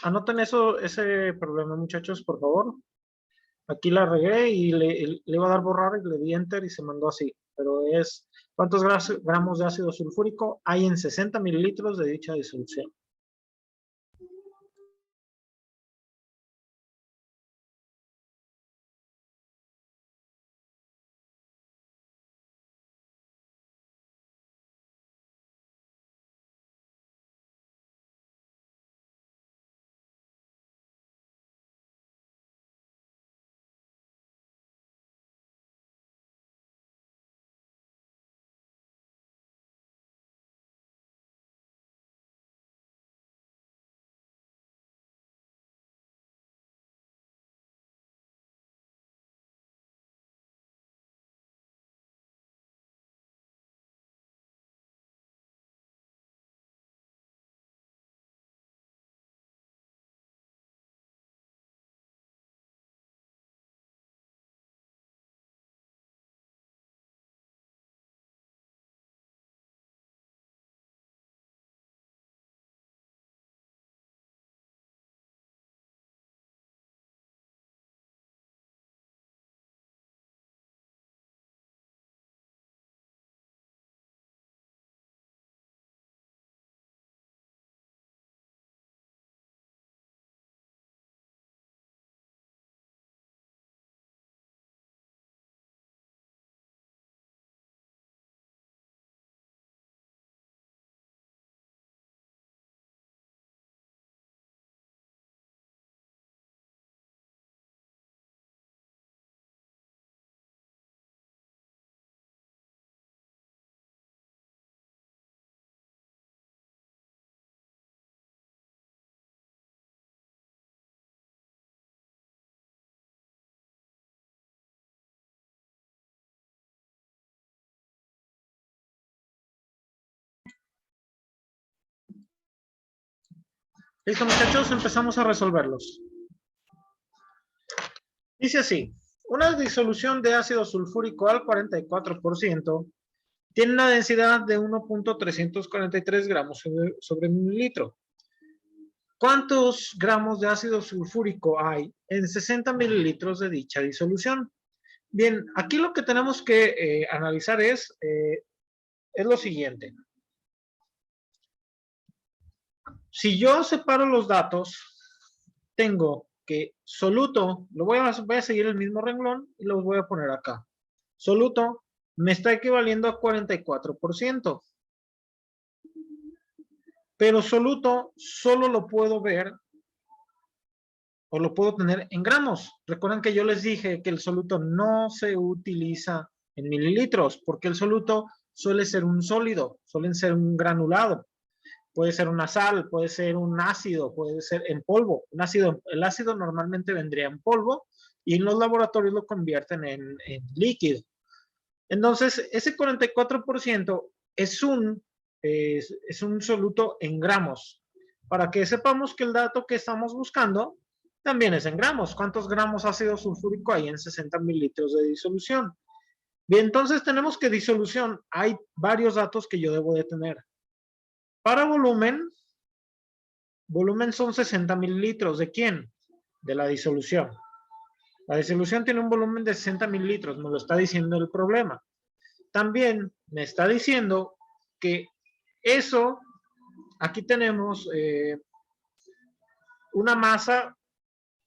Anoten ese problema, muchachos, por favor. Aquí la regué y le iba a dar borrar y le di enter y se mandó así. Pero es, ¿cuántos gramos de ácido sulfúrico hay en 60 mililitros de dicha disolución? Listo, muchachos, empezamos a resolverlos. Dice así, una disolución de ácido sulfúrico al 44% tiene una densidad de 1.343 gramos sobre mililitro. ¿Cuántos gramos de ácido sulfúrico hay en 60 mililitros de dicha disolución? Bien, aquí lo que tenemos que analizar es lo siguiente. Si yo separo los datos, tengo que soluto, voy a seguir el mismo renglón y los voy a poner acá. Soluto me está equivaliendo a 44%. Pero soluto solo lo puedo ver o lo puedo tener en gramos. Recuerden que yo les dije que el soluto no se utiliza en mililitros porque el soluto suele ser un sólido, suelen ser un granulado. Puede ser una sal, puede ser un ácido, puede ser en polvo. El ácido normalmente vendría en polvo y en los laboratorios lo convierten en líquido. Entonces, ese 44% es un soluto en gramos. Para que sepamos que el dato que estamos buscando también es en gramos. ¿Cuántos gramos ácido sulfúrico hay en 60 mililitros de disolución? Bien, entonces tenemos que disolución. Hay varios datos que yo debo de tener. Para volumen son 60 mililitros. ¿De quién? De la disolución. La disolución tiene un volumen de 60 mililitros. Me lo está diciendo el problema. También me está diciendo que eso, aquí tenemos una masa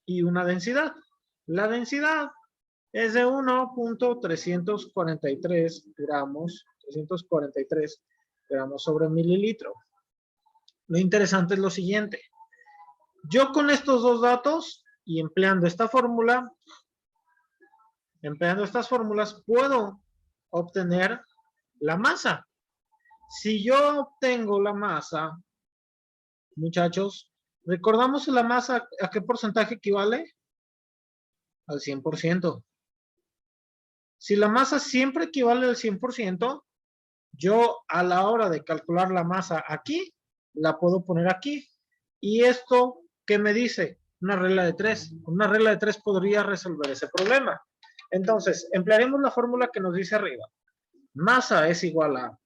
y una densidad. La densidad es de 1.343 gramos, 343 gramos sobre mililitro. Lo interesante es lo siguiente. Yo con estos dos datos y empleando estas fórmulas, puedo obtener la masa. Si yo obtengo la masa, muchachos, ¿recordamos la masa a qué porcentaje equivale? Al 100%. Si la masa siempre equivale al 100%, yo a la hora de calcular la masa aquí, la puedo poner aquí. ¿Y esto qué me dice? Una regla de 3. Una regla de 3 podría resolver ese problema. Entonces, emplearemos la fórmula que nos dice arriba. Masa es igual a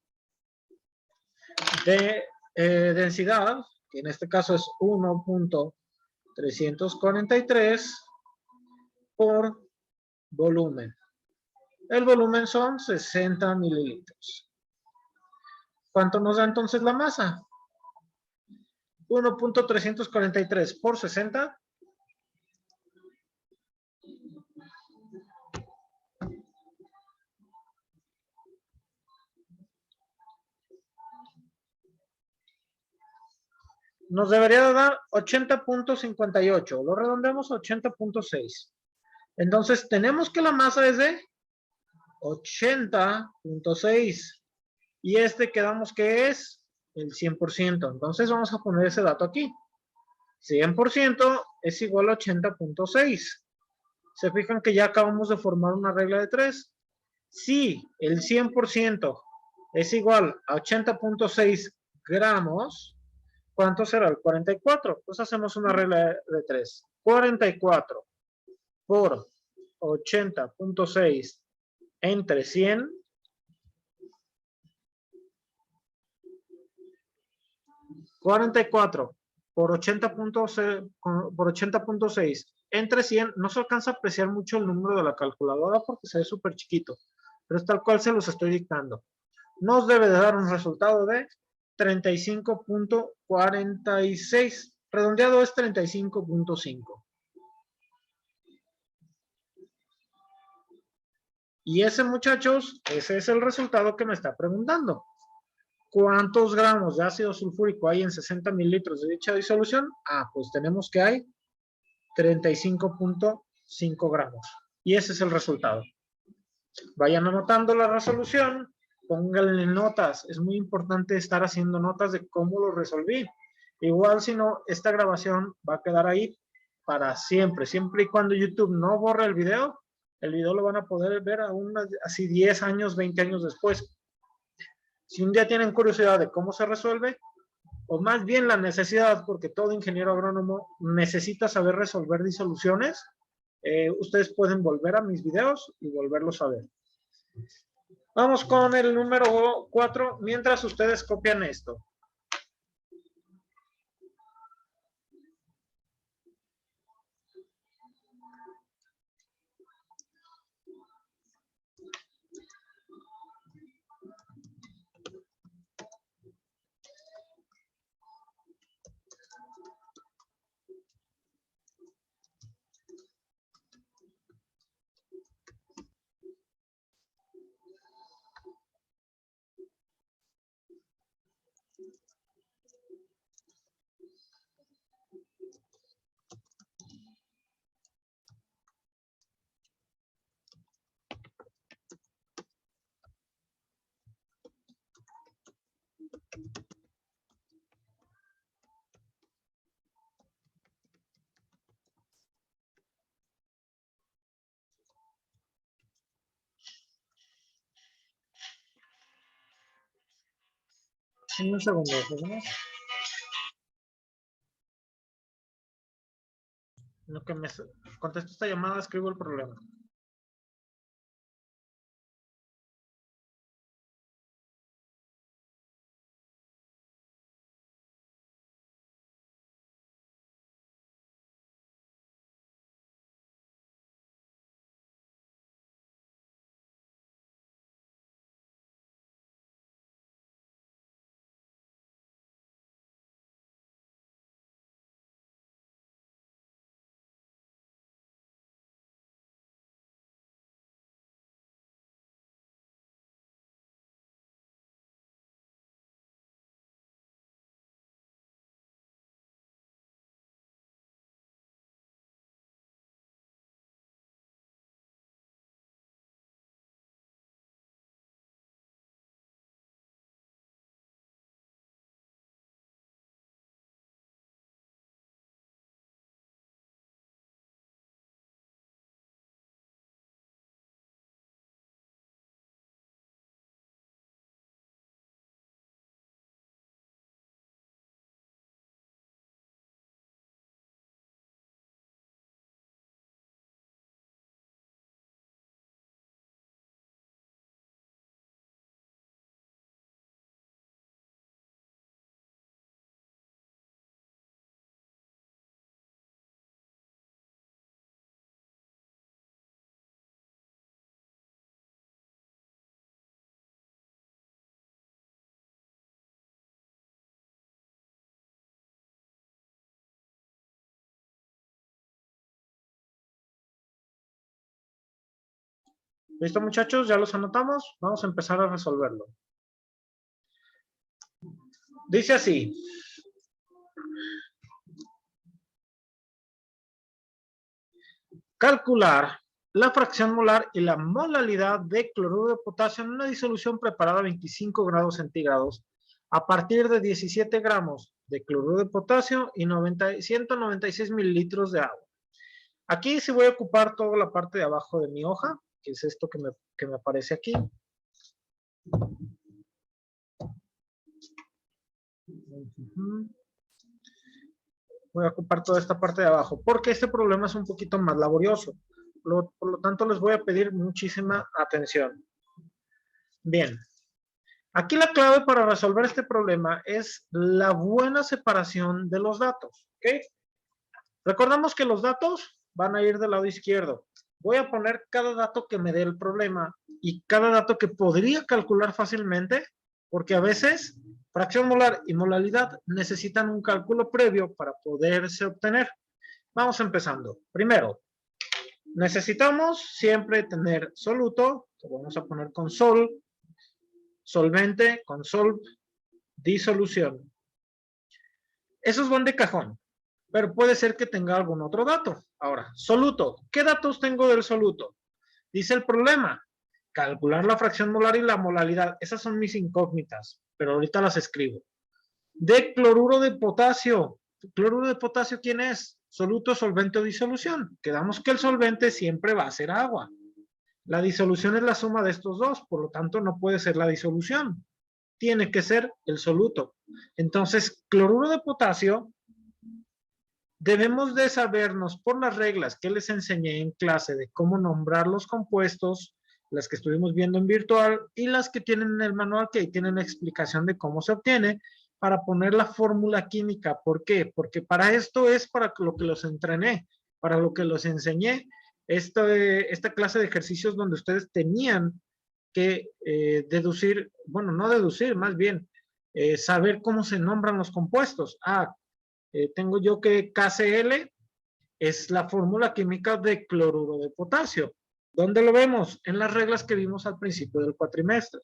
de densidad, que en este caso es 1.343 343 por volumen. El volumen son 60 mililitros. ¿Cuánto nos da entonces la masa? 1.343 por 60. Nos debería dar 80.58. Lo redondeamos a 80.6. Entonces tenemos que la masa es de 80.6. Y quedamos que es el 100%. Entonces vamos a poner ese dato aquí. 100% es igual a 80.6. Se fijan que ya acabamos de formar una regla de 3. Si el 100% es igual a 80.6 gramos, ¿cuánto será el 44? Pues hacemos una regla de 3. 44 por 80.6 entre 100. 44 por 80.6 entre 100. No se alcanza a apreciar mucho el número de la calculadora porque se ve súper chiquito, pero es tal cual se los estoy dictando. Nos debe de dar un resultado de 35.46. Redondeado es 35.5. Y ese, muchachos, ese es el resultado que me está preguntando. ¿Cuántos gramos de ácido sulfúrico hay en 60 mililitros de dicha disolución? Pues tenemos que hay 35.5 gramos. Y ese es el resultado. Vayan anotando la resolución, pónganle notas. Es muy importante estar haciendo notas de cómo lo resolví. Igual si no, esta grabación va a quedar ahí para siempre. Siempre y cuando YouTube no borre el video lo van a poder ver aún así 10 años, 20 años después. Si un día tienen curiosidad de cómo se resuelve, o más bien la necesidad, porque todo ingeniero agrónomo necesita saber resolver disoluciones, ustedes pueden volver a mis videos y volverlos a ver. Vamos con el número 4, mientras ustedes copian esto. Un segundo, ¿no? En lo que me contesto esta llamada, escribo el problema. ¿Listo, muchachos? ¿Ya los anotamos? Vamos a empezar a resolverlo. Dice así. Calcular la fracción molar y la molalidad de cloruro de potasio en una disolución preparada a 25 grados centígrados a partir de 17 gramos de cloruro de potasio y 196 mililitros de agua. Aquí sí voy a ocupar toda la parte de abajo de mi hoja, que es esto que me aparece aquí. Voy a ocupar toda esta parte de abajo, porque este problema es un poquito más laborioso. Por lo tanto, les voy a pedir muchísima atención. Bien. Aquí la clave para resolver este problema es la buena separación de los datos. ¿Ok? Recordamos que los datos van a ir del lado izquierdo. Voy a poner cada dato que me dé el problema y cada dato que podría calcular fácilmente, porque a veces fracción molar y molalidad necesitan un cálculo previo para poderse obtener. Vamos empezando. Primero, necesitamos siempre tener soluto, que vamos a poner con sol, solvente, con sol, disolución. Esos van de cajón, pero puede ser que tenga algún otro dato. Ahora, soluto. ¿Qué datos tengo del soluto? Dice el problema, calcular la fracción molar y la molalidad. Esas son mis incógnitas, pero ahorita las escribo. De cloruro de potasio. ¿Cloruro de potasio quién es? Soluto, solvente o disolución. Quedamos que el solvente siempre va a ser agua. La disolución es la suma de estos dos, por lo tanto no puede ser la disolución. Tiene que ser el soluto. Entonces, cloruro de potasio, debemos de sabernos por las reglas que les enseñé en clase de cómo nombrar los compuestos, las que estuvimos viendo en virtual y las que tienen en el manual, que ahí tienen la explicación de cómo se obtiene, para poner la fórmula química. ¿Por qué? Porque para esto es para lo que los entrené, para lo que los enseñé. Esta clase de ejercicios donde ustedes tenían que deducir, bueno, no deducir, más bien saber cómo se nombran los compuestos. Tengo yo que KCl es la fórmula química de cloruro de potasio. ¿Dónde lo vemos? En las reglas que vimos al principio del cuatrimestre.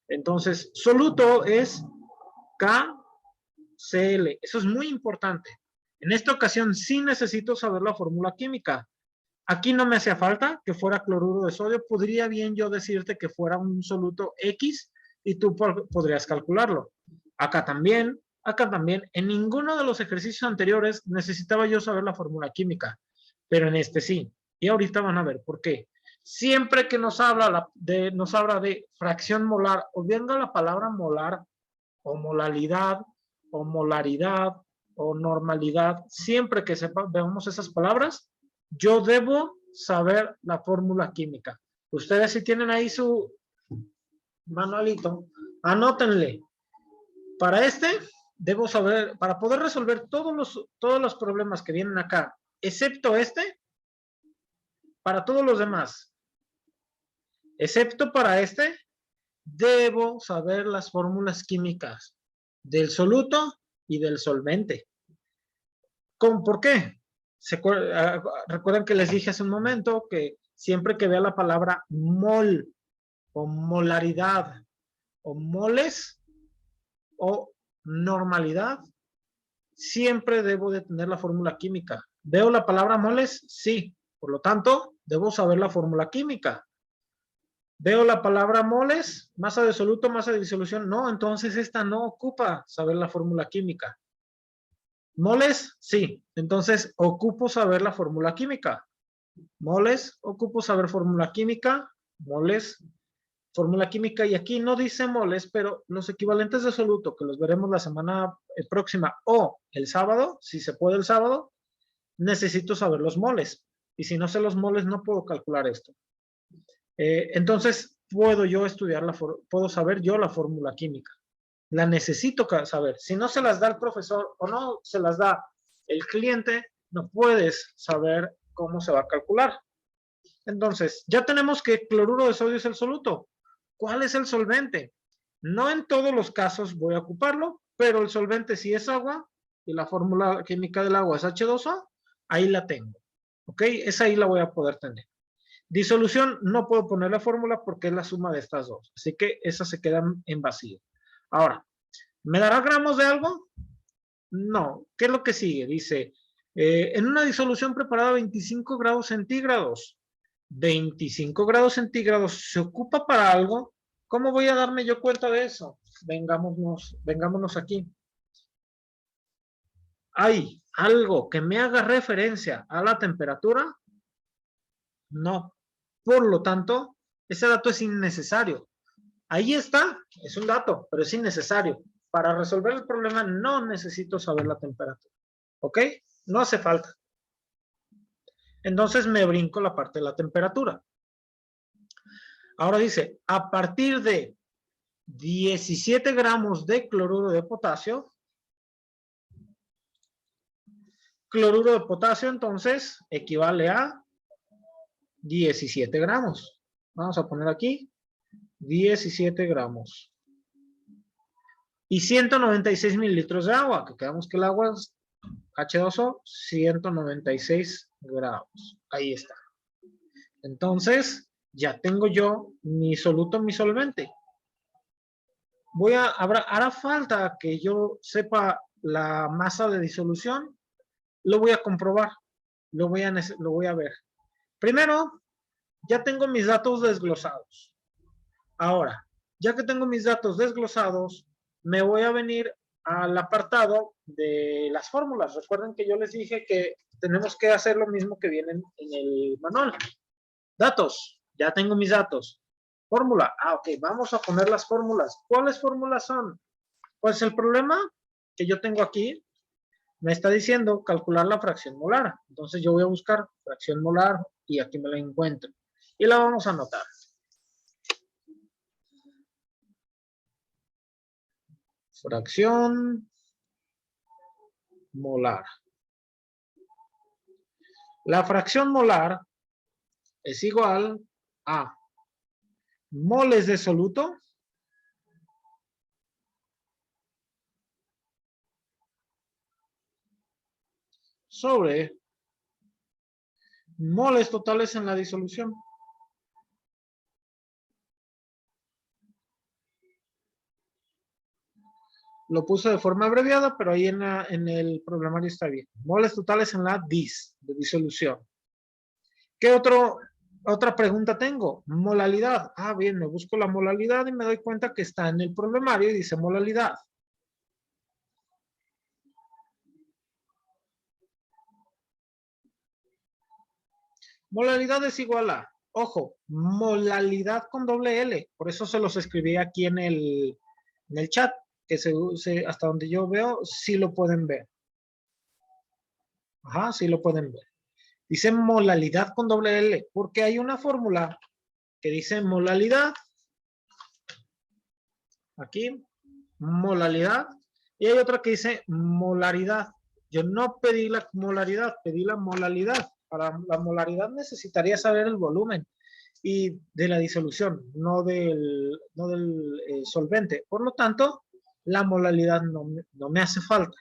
Entonces, soluto es KCl. Eso es muy importante. En esta ocasión sí necesito saber la fórmula química. Aquí no me hacía falta que fuera cloruro de sodio. Podría bien yo decirte que fuera un soluto X y tú podrías calcularlo. Acá también, en ninguno de los ejercicios anteriores necesitaba yo saber la fórmula química, pero en este sí. Y ahorita van a ver por qué. Siempre que nos habla de fracción molar, o venga la palabra molar, o molalidad, o molaridad, o normalidad, siempre que veamos esas palabras, yo debo saber la fórmula química. Ustedes si tienen ahí su manualito, anótenle. Para debo saber, para poder resolver todos los problemas que vienen acá, excepto para todos los demás, excepto para debo saber las fórmulas químicas del soluto y del solvente. ¿Por qué? Recuerden que les dije hace un momento que siempre que vea la palabra mol o molaridad o moles o normalidad, siempre debo de tener la fórmula química. ¿Veo la palabra moles? Sí. Por lo tanto, debo saber la fórmula química. ¿Veo la palabra moles? ¿Masa de soluto, masa de disolución? No, entonces esta no ocupa saber la fórmula química. ¿Moles? Sí. Entonces, ocupo saber la fórmula química. Moles, ocupo saber fórmula química. Moles, fórmula química. Y aquí no dice moles, pero los equivalentes de soluto, que los veremos la semana próxima o el sábado, si se puede el sábado, necesito saber los moles. Y si no sé los moles, no puedo calcular esto. Entonces, puedo saber yo la fórmula química. La necesito saber. Si no se las da el profesor o no se las da el cliente, no puedes saber cómo se va a calcular. Entonces, ya tenemos que cloruro de sodio es el soluto. ¿Cuál es el solvente? No en todos los casos voy a ocuparlo, pero el solvente si es agua y la fórmula química del agua es H2O, ahí la tengo. ¿Ok? Esa ahí la voy a poder tener. Disolución, no puedo poner la fórmula porque es la suma de estas dos. Así que esas se quedan en vacío. Ahora, ¿me dará gramos de algo? No. ¿Qué es lo que sigue? Dice, en una disolución preparada a 25 grados centígrados. 25 grados centígrados se ocupa para algo. ¿Cómo voy a darme yo cuenta de eso? Vengámonos aquí. ¿Hay algo que me haga referencia a la temperatura? No. Por lo tanto, ese dato es innecesario. Ahí está, es un dato, pero es innecesario. Para resolver el problema no necesito saber la temperatura. ¿Ok? No hace falta. Entonces me brinco la parte de la temperatura. Ahora dice, a partir de 17 gramos de cloruro de potasio, entonces equivale a 17 gramos. Vamos a poner aquí 17 gramos. Y 196 mililitros de agua, que quedamos que el agua es H2O, 196 gramos. Ahí está. Entonces, ya tengo yo mi soluto, mi solvente. Hará falta que yo sepa la masa de disolución. Lo voy a comprobar. Lo voy a ver. Primero, ya tengo mis datos desglosados. Ahora, ya que tengo mis datos desglosados, me voy a venir al apartado de las fórmulas. Recuerden que yo les dije que tenemos que hacer lo mismo que viene en el manual. Datos, ya tengo mis datos. Fórmula, ok, vamos a poner las fórmulas. ¿Cuáles fórmulas son? Pues el problema que yo tengo aquí me está diciendo calcular la fracción molar. Entonces yo voy a buscar fracción molar y aquí me la encuentro. Y la vamos a anotar. Fracción molar. La fracción molar es igual a moles de soluto sobre moles totales en la disolución. Lo puse de forma abreviada, pero ahí en el programario está bien. Moles totales en la de disolución. ¿Qué otra pregunta tengo? Molalidad. Ah, bien, me busco la molalidad y me doy cuenta que está en el problemario y dice molalidad. Molalidad es igual a, ojo, molalidad con doble L. Por eso se los escribí aquí en el chat, que hasta donde yo veo, sí lo pueden ver. Ajá, sí lo pueden ver. Dice molalidad con doble L, porque hay una fórmula que dice molalidad. Aquí, molalidad. Y hay otra que dice molaridad. Yo no pedí la molaridad, pedí la molalidad. Para la molaridad necesitaría saber el volumen y de la disolución, no del solvente. Por lo tanto, la molaridad no me hace falta.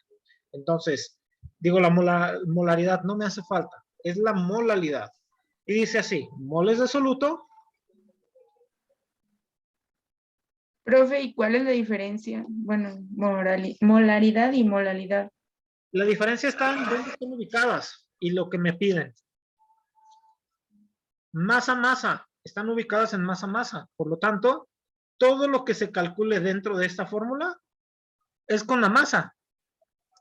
Entonces, digo, la molaridad no me hace falta. Es la molalidad. Y dice así, moles de soluto. Profe, ¿y cuál es la diferencia? Bueno, molaridad y molalidad. La diferencia está en dónde están ubicadas y lo que me piden. Masa, están ubicadas en masa. Por lo tanto, todo lo que se calcule dentro de esta fórmula es con la masa.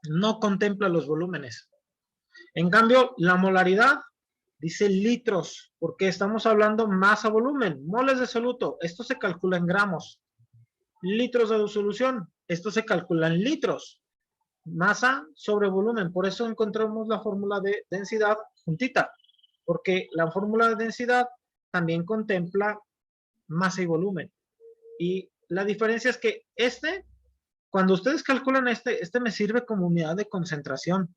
No contempla los volúmenes. En cambio, la molaridad dice litros, porque estamos hablando masa-volumen. Moles de soluto, esto se calcula en gramos. Litros de disolución, esto se calcula en litros. Masa sobre volumen, por eso encontramos la fórmula de densidad juntita, porque la fórmula de densidad también contempla masa y volumen. Y la diferencia es que cuando ustedes calculan este me sirve como unidad de concentración.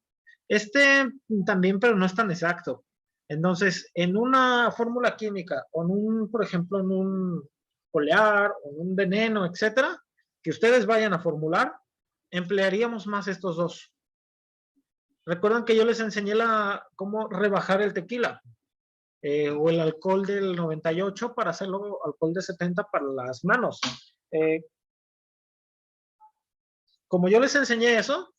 También, pero no es tan exacto. Entonces, en una fórmula química, o por ejemplo, en un olear, o en un veneno, etcétera, que ustedes vayan a formular, emplearíamos más estos dos. Recuerdan que yo les enseñé cómo rebajar el tequila. o el alcohol del 98 para hacerlo alcohol de 70 para las manos. Como yo les enseñé eso,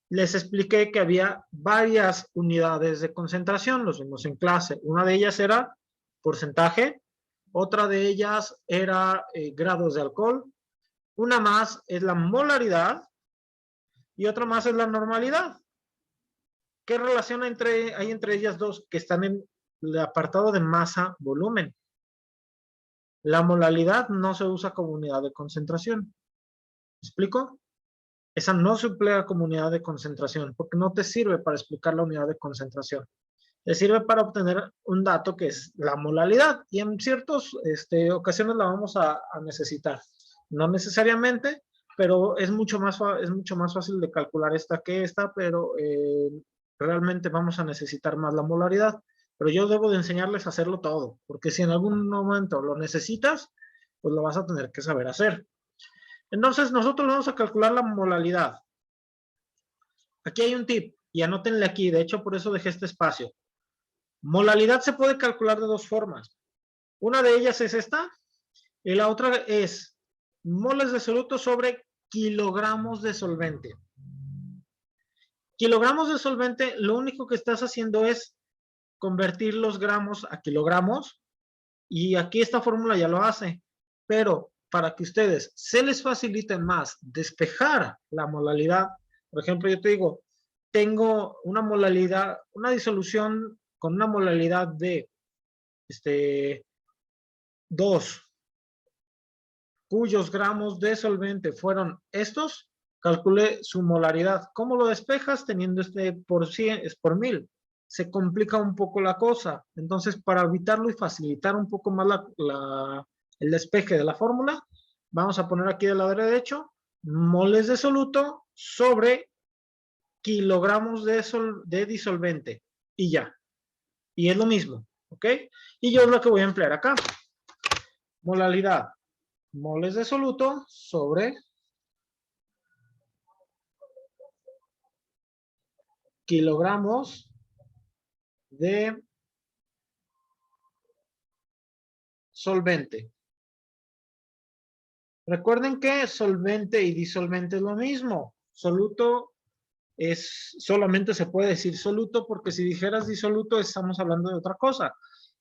les expliqué que había varias unidades de concentración, los vimos en clase. Una de ellas era porcentaje, otra de ellas era grados de alcohol, una más es la molaridad y otra más es la normalidad. ¿Qué relación hay entre ellas dos? Que están en el apartado de masa-volumen. La molaridad no se usa como unidad de concentración. ¿Me explico? Esa no se emplea como unidad de concentración porque no te sirve para explicar la unidad de concentración. Te sirve para obtener un dato que es la molaridad y en ciertas ocasiones la vamos a necesitar. No necesariamente, pero es mucho más fácil de calcular esta que esta, pero realmente vamos a necesitar más la molaridad. Pero yo debo de enseñarles a hacerlo todo, porque si en algún momento lo necesitas, pues lo vas a tener que saber hacer. Entonces, nosotros vamos a calcular la molaridad. Aquí hay un tip, y anótenle aquí, de hecho, por eso dejé este espacio. Molaridad se puede calcular de dos formas. Una de ellas es esta, y la otra es moles de soluto sobre kilogramos de solvente. Kilogramos de solvente, lo único que estás haciendo es convertir los gramos a kilogramos, y aquí esta fórmula ya lo hace, pero para que ustedes se les facilite más despejar la molaridad, por ejemplo, yo te digo, tengo una molaridad, una disolución con una molaridad de 2, cuyos gramos de solvente fueron estos, calculé su molaridad. ¿Cómo lo despejas? Teniendo por 100, es por 1000. Se complica un poco la cosa. Entonces, para evitarlo y facilitar un poco más el despeje de la fórmula, vamos a poner aquí del lado derecho, moles de soluto sobre kilogramos de disolvente. Y ya. Y es lo mismo. ¿Ok? Y yo es lo que voy a emplear acá. Molaridad. Moles de soluto sobre kilogramos de solvente. Recuerden que solvente y disolvente es lo mismo. Soluto solamente se puede decir soluto porque si dijeras disoluto estamos hablando de otra cosa.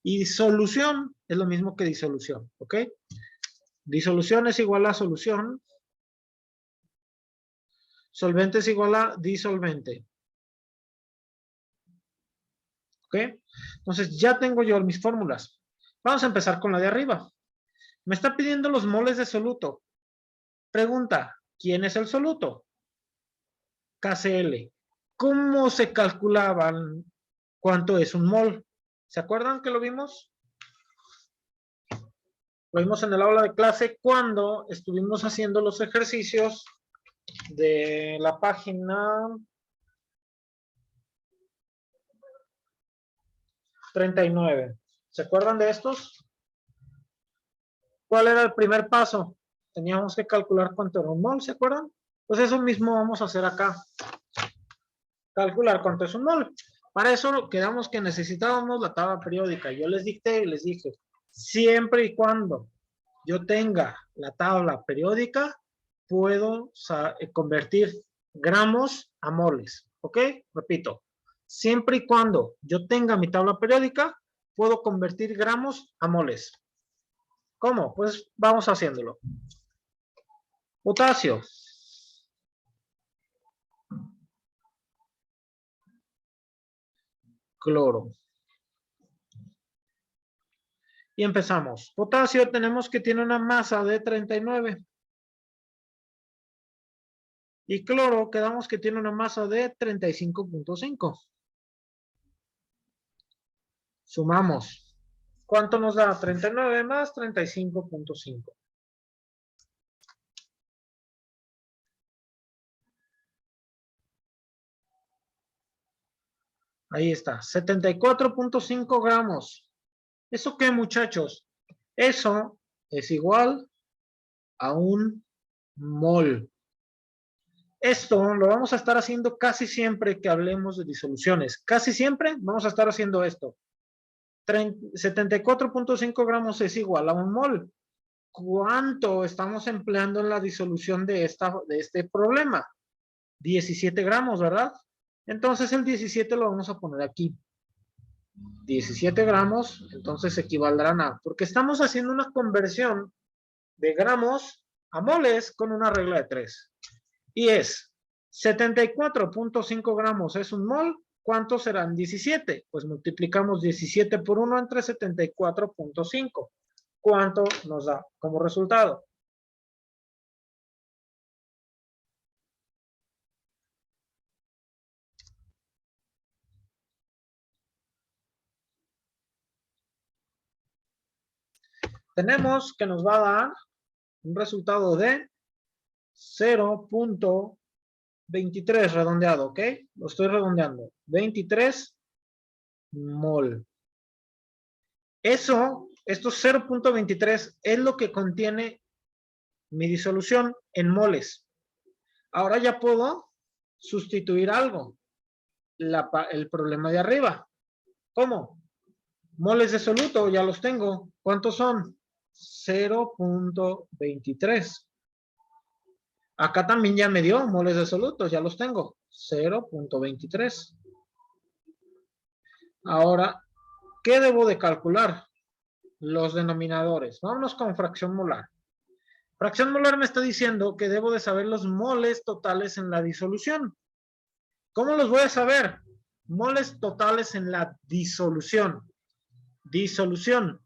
Y solución es lo mismo que disolución, ¿ok? Disolución es igual a solución. Solvente es igual a disolvente. ¿Ok? Entonces ya tengo yo mis fórmulas. Vamos a empezar con la de arriba. Me está pidiendo los moles de soluto. Pregunta, ¿quién es el soluto? KCl. ¿Cómo se calculaban cuánto es un mol? ¿Se acuerdan que lo vimos? Lo vimos en el aula de clase cuando estuvimos haciendo los ejercicios de la página 39. ¿Se acuerdan de estos? ¿Cuál era el primer paso? Teníamos que calcular cuánto era un mol, ¿se acuerdan? Pues eso mismo vamos a hacer acá. Calcular cuánto es un mol. Para eso quedamos que necesitábamos la tabla periódica. Yo les dicté y les dije, siempre y cuando yo tenga la tabla periódica, puedo convertir gramos a moles. ¿Ok? Repito, siempre y cuando yo tenga mi tabla periódica, puedo convertir gramos a moles. ¿Cómo? Pues vamos haciéndolo. Potasio. Cloro. Y empezamos. Potasio tenemos que tiene una masa de 39. Y cloro quedamos que tiene una masa de 35.5. Sumamos. ¿Cuánto nos da? 39 más 35.5. Ahí está. 74.5 gramos. ¿Eso qué, muchachos? Eso es igual a un mol. Esto lo vamos a estar haciendo casi siempre que hablemos de disoluciones. Casi siempre vamos a estar haciendo esto. 74.5 gramos es igual a un mol. ¿Cuánto estamos empleando en la disolución de este problema? 17 gramos, ¿verdad? Entonces el 17 lo vamos a poner aquí. 17 gramos, entonces equivaldrán a, porque estamos haciendo una conversión de gramos a moles con una regla de 3. Y es 74.5 gramos es un mol. ¿Cuántos serán 17? Pues multiplicamos 17 por 1 entre 74.5. ¿Cuánto nos da como resultado? Tenemos que nos va a dar un resultado de 0.23 redondeado, ¿ok? Lo estoy redondeando. 23 mol. Estos 0.23 es lo que contiene mi disolución en moles. Ahora ya puedo sustituir algo. El problema de arriba. ¿Cómo? Moles de soluto, ya los tengo. ¿Cuántos son? 0.23. Acá también ya me dio moles de soluto, ya los tengo. 0.23. Ahora, ¿qué debo de calcular? Los denominadores. Vámonos con fracción molar. Fracción molar me está diciendo que debo de saber los moles totales en la disolución. ¿Cómo los voy a saber? Moles totales en la disolución. Disolución.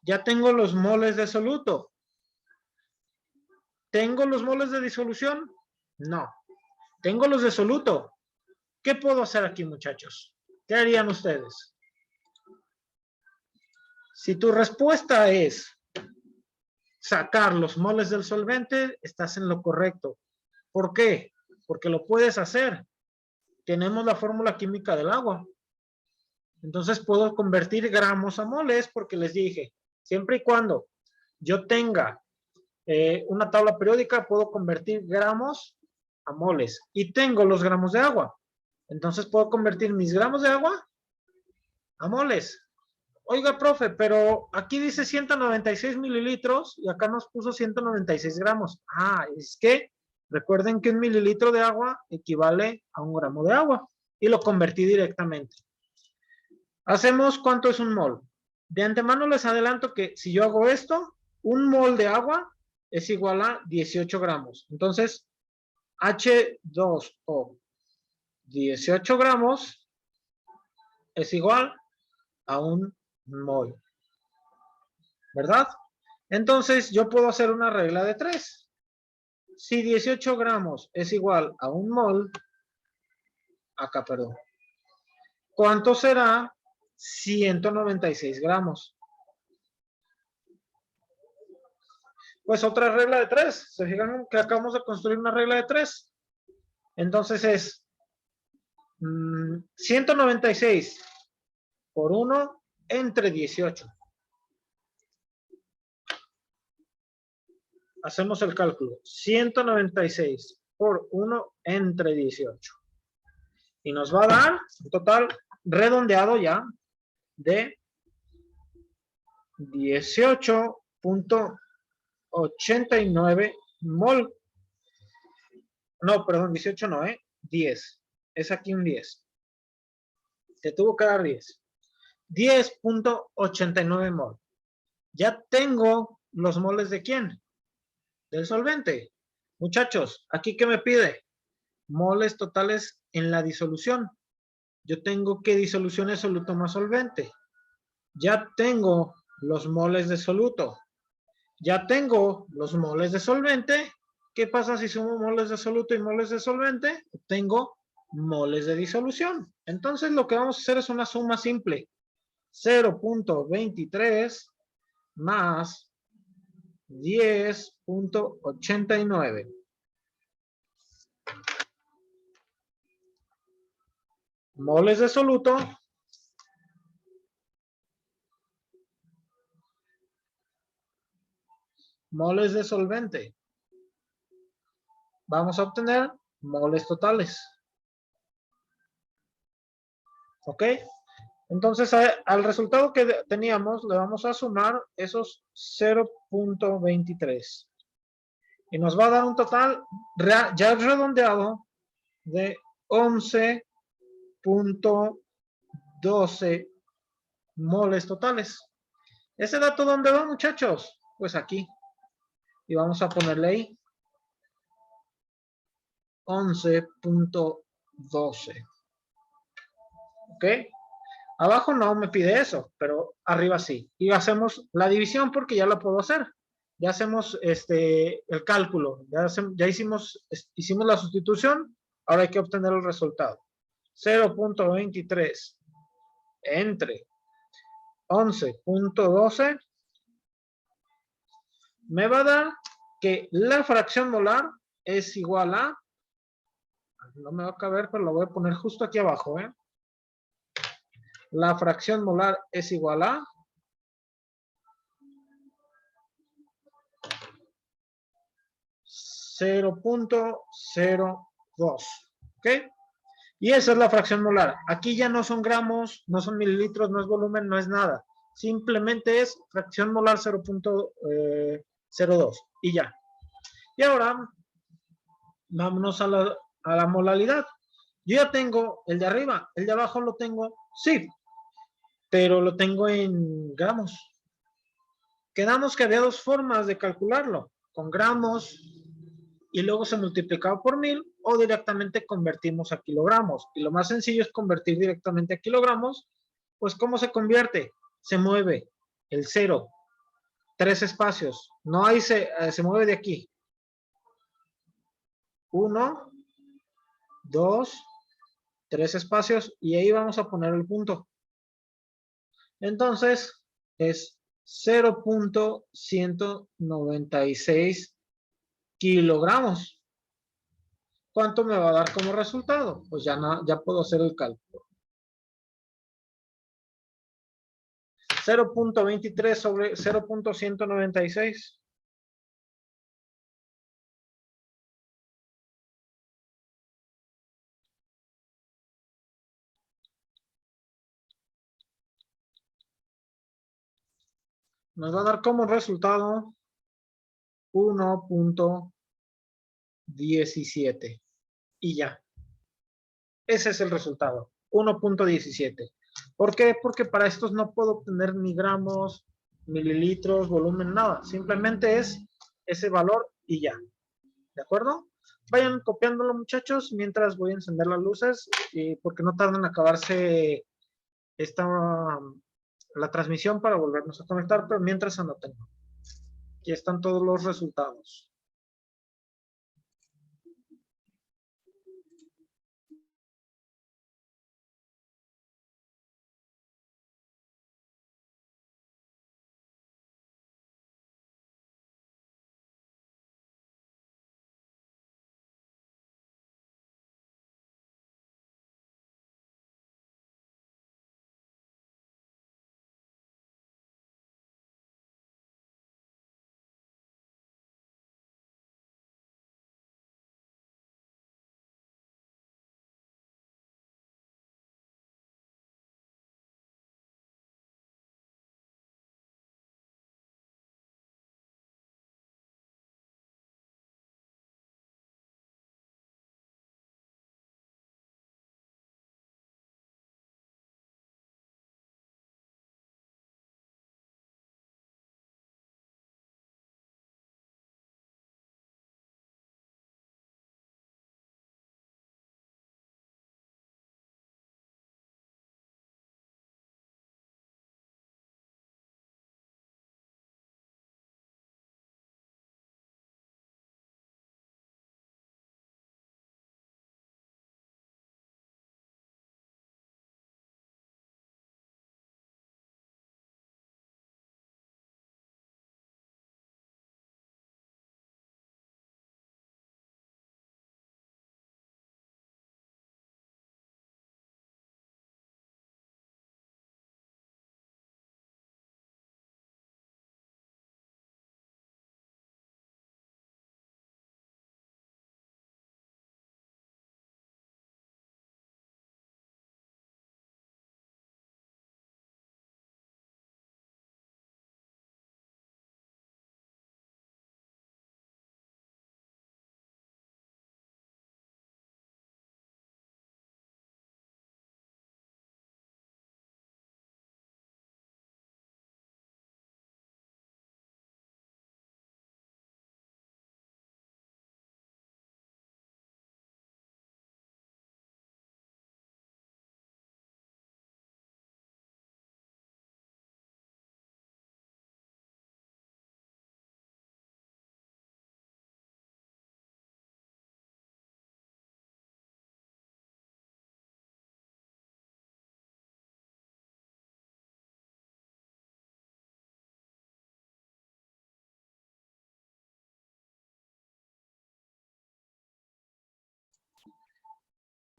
Ya tengo los moles de soluto. ¿Tengo los moles de disolución? No. Tengo los de soluto. ¿Qué puedo hacer aquí, muchachos? ¿Qué harían ustedes? Si tu respuesta es sacar los moles del solvente, estás en lo correcto. ¿Por qué? Porque lo puedes hacer. Tenemos la fórmula química del agua. Entonces puedo convertir gramos a moles porque les dije, siempre y cuando yo tenga una tabla periódica, puedo convertir gramos a moles. Y tengo los gramos de agua. Entonces puedo convertir mis gramos de agua a moles. Oiga, profe, pero aquí dice 196 mililitros y acá nos puso 196 gramos. Ah, es que recuerden que un mililitro de agua equivale a un gramo de agua. Y lo convertí directamente. Hacemos ¿cuánto es un mol? De antemano les adelanto que si yo hago esto, un mol de agua es igual a 18 gramos. Entonces, H2O 18 gramos es igual a un mol. ¿Verdad? Entonces, yo puedo hacer una regla de 3. Si 18 gramos es igual a un mol, acá, perdón. ¿Cuánto será 196 gramos? Pues otra regla de 3. ¿Se fijan que acabamos de construir una regla de 3? Entonces es 196 por 1 entre 18. Hacemos el cálculo. 196 por 1 entre 18. Y nos va a dar un total redondeado ya de 18.89 mol. No, perdón, 18 no, 10. Es aquí un 10. Te tuvo que dar 10. 10.89 mol. Ya tengo los moles de quién? Del solvente. Muchachos, ¿aquí qué me pide? Moles totales en la disolución. Yo tengo que disolución es soluto más solvente. Ya tengo los moles de soluto. Ya tengo los moles de solvente. ¿Qué pasa si sumo moles de soluto y moles de solvente? Obtengo moles de disolución. Entonces lo que vamos a hacer es una suma simple. 0.23 más 10.89. Moles de soluto moles de solvente. Vamos a obtener moles totales. ¿Ok? Entonces, al resultado que teníamos, le vamos a sumar esos 0.23. Y nos va a dar un total ya redondeado de 11.12 moles totales. ¿Ese dato dónde va, muchachos? Pues aquí. Y vamos a ponerle ahí 11.12. ¿Ok? Abajo no me pide eso, pero arriba sí. Y hacemos la división porque ya la puedo hacer. Ya hacemos el cálculo. Ya hicimos la sustitución. Ahora hay que obtener el resultado. 0.23 entre 11.12 me va a dar que la fracción molar es igual a, no me va a caber, pero lo voy a poner justo aquí abajo, La fracción molar es igual a 0.02. ¿Ok? Y esa es la fracción molar. Aquí ya no son gramos, no son mililitros, no es volumen, no es nada. Simplemente es fracción molar 0.02. Y ya. Y ahora, vámonos a la molaridad. Yo ya tengo el de arriba, el de abajo lo tengo, sí, pero lo tengo en gramos. Quedamos que había dos formas de calcularlo, con gramos y luego se multiplicaba por 1000 o directamente convertimos a kilogramos. Y lo más sencillo es convertir directamente a kilogramos. Pues ¿cómo se convierte? Se mueve el 0, 3 espacios. No hay, se mueve de aquí. 1, 2, 3 espacios y ahí vamos a poner el punto. Entonces es 0.196 kilogramos. ¿Cuánto me va a dar como resultado? Pues ya puedo hacer el cálculo. 0.23 sobre 0.196. Nos va a dar como resultado 1.17. Y ya. Ese es el resultado. 1.17. ¿Por qué? Porque para estos no puedo obtener ni gramos, mililitros, volumen, nada. Simplemente es ese valor y ya. ¿De acuerdo? Vayan copiándolo, muchachos, mientras voy a encender las luces, porque no tardan en acabarse la transmisión para volvernos a conectar, pero mientras anoten. Aquí están todos los resultados.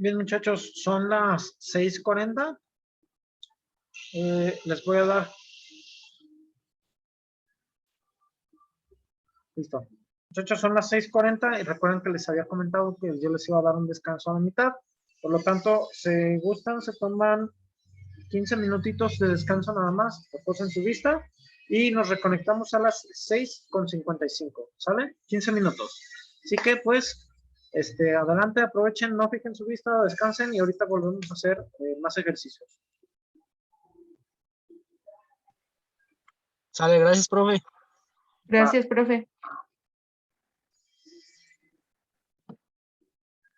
Bien, muchachos, son las 6:40. Les voy a dar. Listo. Muchachos, son las 6:40 y recuerden que les había comentado que yo les iba a dar un descanso a la mitad. Por lo tanto, si gustan, se toman 15 minutitos de descanso nada más, reposen su vista y nos reconectamos a las 6:55, ¿sale? 15 minutos. Así que pues, adelante, aprovechen, no fijen su vista, descansen y ahorita volvemos a hacer más ejercicios. Sale, gracias, profe. Gracias, profe.